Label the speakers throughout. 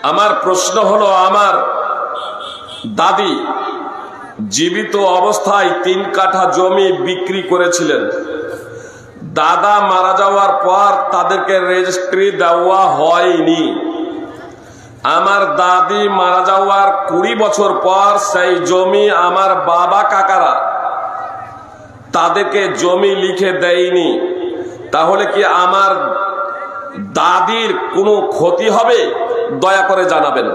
Speaker 1: আমার প্রশ্ন হলো, আমার দাদি জীবিত অবস্থায় 3 কাঠা জমি বিক্রি করেছিলেন। দাদা মারা যাওয়ার পর তাদেরকে রেজিস্ট্রি দেওয়া হয়নি। আমার দাদি মারা যাওয়ার 20 বছর পর সেই জমি আমার বাবা কাকারা তাদেরকে জমি লিখে দেয়নি। তাহলে কি আমার দাদির কোনো ক্ষতি হবে? দয়া করে জানাবেন।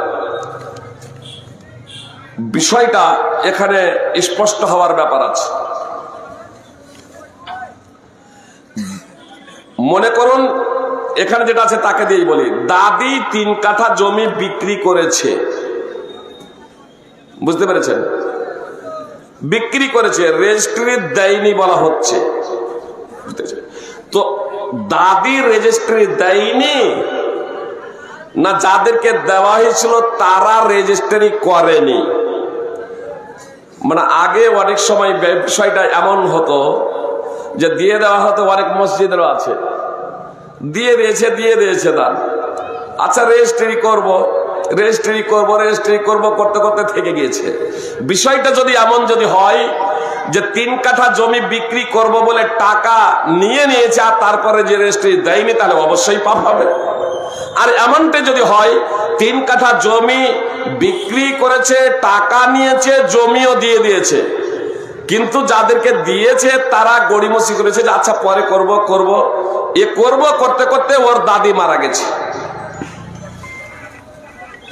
Speaker 1: বিষয়টা এখানে স্পষ্ট হওয়ার ব্যাপার আছে। মনে করুন এখানে যেটা আছে তাকে দিয়েই বলি, দাদি 3 কাঠা জমি বিক্রি করেছে, বুঝতে পেরেছেন? বিক্রি করেছে, রেজিস্ট্রি দেয়নি বলা হচ্ছে। তো দাদি রেজিস্ট্রি দেয়নি না যাদেরকে দেওয়া হয়েছিল তারা রেজিস্ট্রি করেনি? মানে আগে অনেক সময় বিষয়টা এমন হতো যে দিয়ে দেওয়া হতো, অনেক মসজিদেরও আছে, দিয়ে দিয়েছে দান, আচ্ছা রেজিস্ট্রি করব করতে করতে থেকে গিয়েছে। বিষয়টা যদি এমন যদি হয় যে 3 কাঠা জমি বিক্রি করব বলে টাকা নিয়েছে আর তারপরে যে রেজিস্ট্রি দেয়নি, তাহলে অবশ্যই পাপ হবে। আর এমনটা যদি হয় 3 কাঠা জমি বিক্রি করেছে, টাকা নিয়েছে, জমিও দিয়ে দিয়েছে, কিন্তু যাদেরকে দিয়েছে তারা গড়িমসি করেছে যে আচ্ছা পরে করব করতে করতে ওর দাদি মারা গেছে,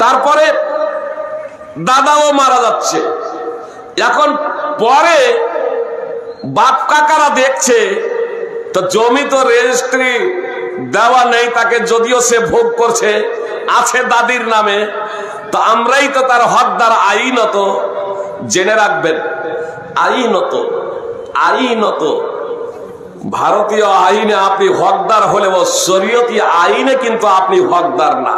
Speaker 1: তারপরে দাদাও মারা যাচ্ছে। এখন পরে বাপ কাকারা দেখছে তো জমি তো রেজিস্ট্রি দেওয়া নেই তাকে, যদিও সে ভোগ করছে, আছে দাদির নামে, তো আমরাই তো তার হকদার। আইনত জেনে রাখবেন, আইনত ভারতীয় আইনে আপনি হকদার হলেও শরীয়তি আইনে কিন্তু আপনি হকদার না।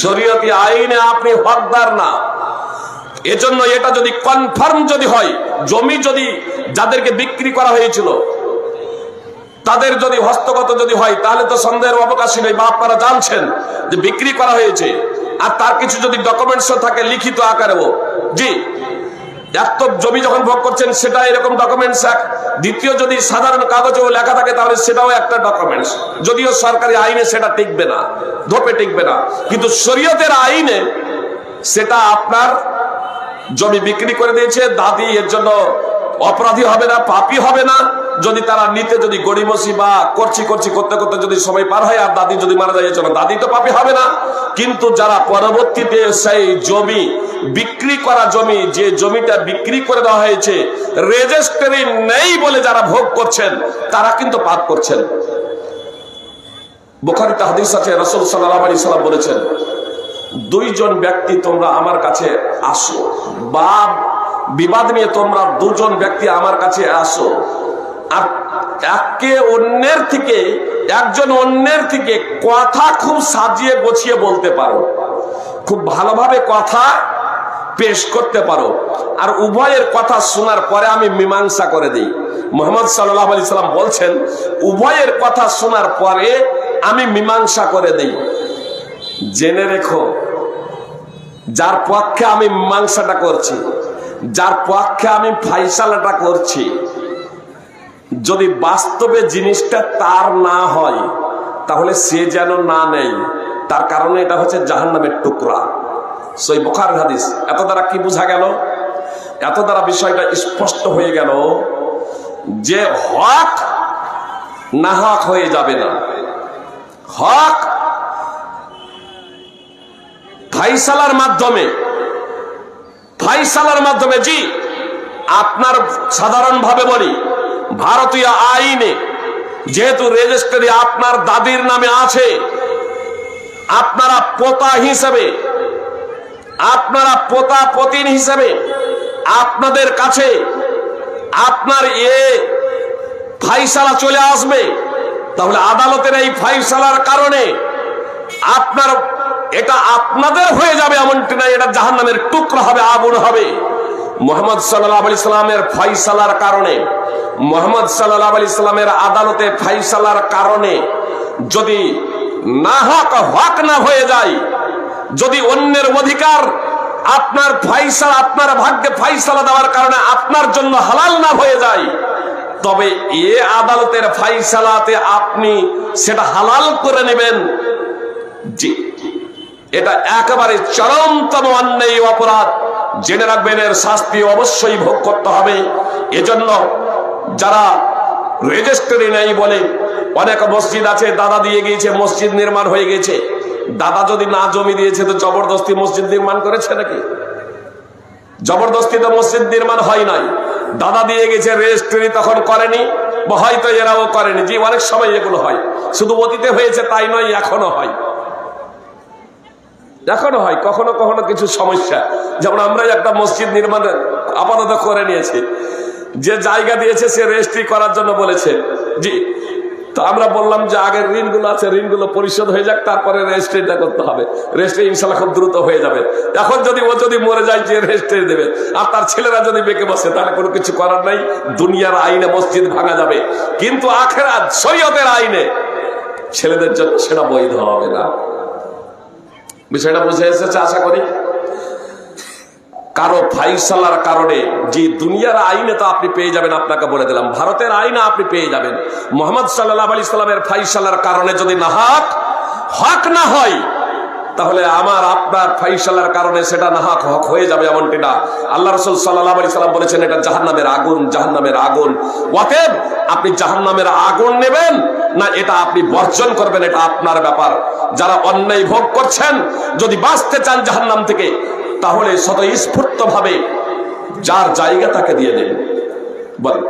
Speaker 1: শরীয়তি আইনে আপনি হকদার না। এজন্য এটা যদি কনফার্ম যদি হয়, জমি যদি যাদেরকে বিক্রি করা হয়েছিল তাদের যদি হস্তগত যদি হয়, তাহলে তো সন্দেহের অবকাশই নেই। বা আপনারা জানছেন যে বিক্রি করা হয়েছে, আর তার কিছু যদি ডকুমেন্টস থাকে লিখিত আকারেও, জি এক তো জমি যখন ভোগ করছেন সেটা এরকম ডকুমেন্টস এক, দ্বিতীয় যদি সাধারণ কাগজেও লেখা থাকে তাহলে সেটাও একটা ডকুমেন্টস। যদিও সরকারি আইনে সেটা টিকবে না, ধোপে টিকবে না, কিন্তু শরীয়তের আইনে সেটা আপনার জমি বিক্রি করে দিয়েছে দাদি, এর জন্য অপরাধী হবে না, পাপী হবে না। যদি তারা নিতে যদি গড়িমসি বা করতে করতে যদি সময় পার হয় আর দাদি যদি মারা যায়, দাদি তো পাপী হবে না। কিন্তু যারা পরবর্তীতে সেই জমি বিক্রি করা জমি, যে জমিটা বিক্রি করে দেওয়া হয়েছে রেজিস্ট্রি নেই বলে যারা ভোগ করছেন, তারা কিন্তু পাপ করছেন। বুখারীতে হাদিস আছে, রাসূল সাল্লাল্লাহু আলাইহি সাল্লাম বলেছেন, 2 জন ব্যক্তি তোমরা আমার কাছে আসো, বা বিবাদ নিয়ে তোমরা 2 জন ব্যক্তি আমার কাছে আসো, আর একজন অন্যের থেকে কথা খুব সাজিয়ে গোছিয়ে বলতে পারো, খুব ভালোভাবে কথা পেশ করতে পারো, আর উভয়ের কথা শোনার পরে আমি মীমাংসা করে দিই। মুহাম্মদ সাল্লাল্লাহু আলাইহি সাল্লাম বলছেন, উভয়ের কথা শোনার পরে আমি মীমাংসা করে দিই। জেনে রেখো, যার পক্ষে আমি মীমাংসাটা করছি, যার পক্ষে আমি ফাইসালাটা করছি, যদি বাস্তবে জিনিসটা তার না হয় তাহলে সে যেন না নেই, তার কারণে এটা হচ্ছে জাহান্নামের টুকরা। সহিহ বুখারীর হাদিস। এত দ্বারা কি বোঝা গেল? এত দ্বারা বিষয়টা স্পষ্ট হয়ে গেল যে হক না হক হয়ে যাবে না। হক ফাইসালার মাধ্যমে, জি আপনার সাধারণভাবে বলি, ভারতীয় আইনে যেহেতু রেজিস্ট্রি আপনার দাদির নামে আছে, আপনারা পোতা হিসেবে, আপনারা পোতা পতিন হিসেবে আপনাদের কাছে আপনার ফাইসালা চলে আসবে। তাহলে আদালতের এই ফাইসালার কারণে আপনার এটা আপনাদের হয়ে যাবে এমনটি না, এটা জাহান্নামের টুকরা হবে, আগুন হবে। মুহাম্মদ সাল্লাল্লাহু আলাইহি সাল্লামের ফাইসালার কারণে, মুহাম্মদ সাল্লাল্লাহু আলাইহি সাল্লামের আদালতে ফাইসালার কারণে যদি না হক হক না হয়ে যায়, যদি অন্যের অধিকার আপনার ফাইসালা, আপনার ভাগ্যে ফাইসালা দেওয়ার কারণে আপনার জন্য হালাল না হয়ে যায়, তবে এ আদালতের ফাইসালাতে আপনি সেটা হালাল করে নেবেন, জি, এটা একেবারে চরমতম অন্যায় অপরাধ। জেনে রাখবেন এর শাস্তি অবশ্যই ভোগ করতে হবে। এজন্য যারা রেজিস্ট্রি নেই বলে অনেক মসজিদ আছে, দাদা দিয়ে গিয়েছে, মসজিদ নির্মাণ হয়ে গেছে। দাদা যদি না জমি দিয়েছে তো জবরদস্তি মসজিদ নির্মাণ করেছে নাকি? জবরদস্তি তো মসজিদ নির্মাণ হয় নাই, দাদা দিয়ে গেছে, রেজিস্ট্রি তখন করেনি, বা হয়তো এরাও করেনি। জি, অনেক সময় এগুলো হয়, শুধু অতীতে হয়েছে তাই নয়, এখনো হয়, এখনো হয়। কখনো কখনো কিছু সমস্যা, যেমন আমরা একটা মসজিদ নির্মাণ আপাতত করে নিয়েছি, যে জায়গা দিয়েছে সে রেজিস্ট্রি করার জন্য বলেছে, জি, তো আমরা বললাম যে আগের ঋণগুলো আছে, ঋণগুলো পরিশোধ হয়ে যাক, তারপরে রেজিস্ট্রিটা করতে হবে। রেজিস্ট্রি ইনশাল্লাহ খুব দ্রুত হয়ে যাবে। এখন যদি ও যদি মরে যায়, যে রেজিস্ট্রি দেবে, আর তার ছেলেরা যদি বেঁকে বসে, তাহলে কোনো কিছু করার নাই। দুনিয়ার আইনে মসজিদ ভাঙা যাবে, কিন্তু আখিরাত শরীয়তের আইনে ছেলেদের জন্য সেটা বৈধ হবে না। বিষয়টা বুঝে এসেছে আশা করি। কারো ফাইসালার কারণে, যে দুনিয়ার আইনে তো আপনি পেয়ে যাবেন, আপনাকে বলে দিলাম, ভারতের আইনে আপনি পেয়ে যাবেন। মুহাম্মদ সাল্লাল্লাহু আলাইহি সাল্লামের ফাইসালার কারণে যদি না হক না হয়, তাহলে আমার আপনার ফাইসালার কারণে সেটা না হক হয়ে যাবে, এমনটি না। আল্লাহ রাসূল সাল্লাল্লাহু আলাইহি সাল্লাম বলেছেন এটা জাহান্নামের আগুন, জাহান্নামের আগুন। অতএব আপনি জাহান্নামের আগুন নেবেন না এটা আপনি বর্জন করবেন, এটা আপনার ব্যাপার। যারা অন্যায় ভোগ করছেন, যদি বাঁচতে চান জাহান্নাম থেকে, তাহলে স্বতঃস্ফূর্ত ভাবে যার জায়গা তাকে দিয়ে দেন। বলেন।